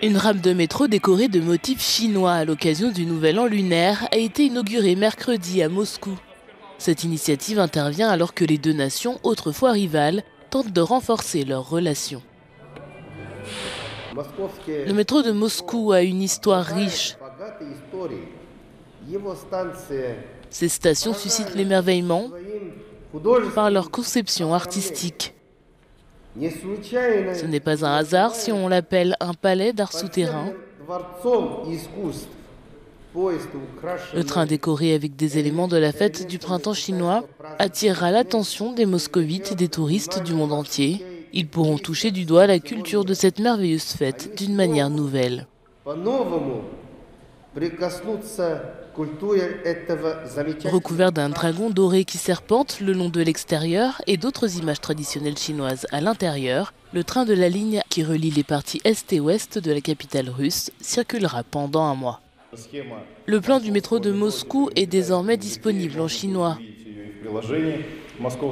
Une rame de métro décorée de motifs chinois à l'occasion du Nouvel An lunaire a été inaugurée mercredi à Moscou. Cette initiative intervient alors que les deux nations, autrefois rivales, tentent de renforcer leurs relations. Le métro de Moscou a une histoire riche. Ces stations suscitent l'émerveillement par leur conception artistique. Ce n'est pas un hasard si on l'appelle un palais d'art souterrain. Le train décoré avec des éléments de la fête du printemps chinois attirera l'attention des moscovites et des touristes du monde entier. Ils pourront toucher du doigt la culture de cette merveilleuse fête d'une manière nouvelle. Recouvert d'un dragon doré qui serpente le long de l'extérieur et d'autres images traditionnelles chinoises à l'intérieur, le train de la ligne qui relie les parties est et ouest de la capitale russe circulera pendant un mois. Le plan du métro de Moscou est désormais disponible en chinois.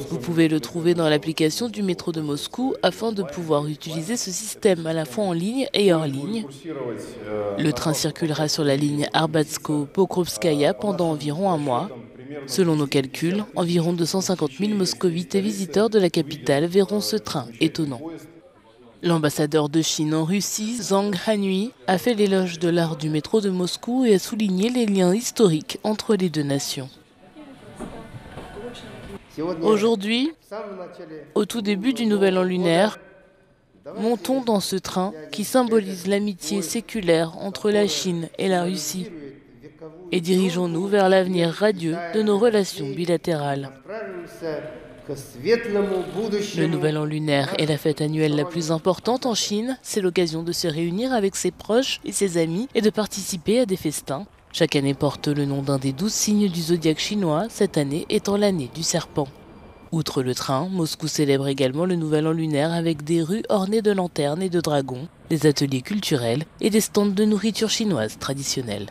Vous pouvez le trouver dans l'application du métro de Moscou afin de pouvoir utiliser ce système à la fois en ligne et hors ligne. Le train circulera sur la ligne Arbatsko-Pokrovskaya pendant environ un mois. Selon nos calculs, environ 250 000 moscovites et visiteurs de la capitale verront ce train étonnant. L'ambassadeur de Chine en Russie, Zhang Hanhui, a fait l'éloge de l'art du métro de Moscou et a souligné les liens historiques entre les deux nations. Aujourd'hui, au tout début du Nouvel An lunaire, montons dans ce train qui symbolise l'amitié séculaire entre la Chine et la Russie et dirigeons-nous vers l'avenir radieux de nos relations bilatérales. Le Nouvel An lunaire est la fête annuelle la plus importante en Chine. C'est l'occasion de se réunir avec ses proches et ses amis et de participer à des festins. Chaque année porte le nom d'un des 12 signes du zodiaque chinois, cette année étant l'année du serpent. Outre le train, Moscou célèbre également le Nouvel An lunaire avec des rues ornées de lanternes et de dragons, des ateliers culturels et des stands de nourriture chinoise traditionnelle.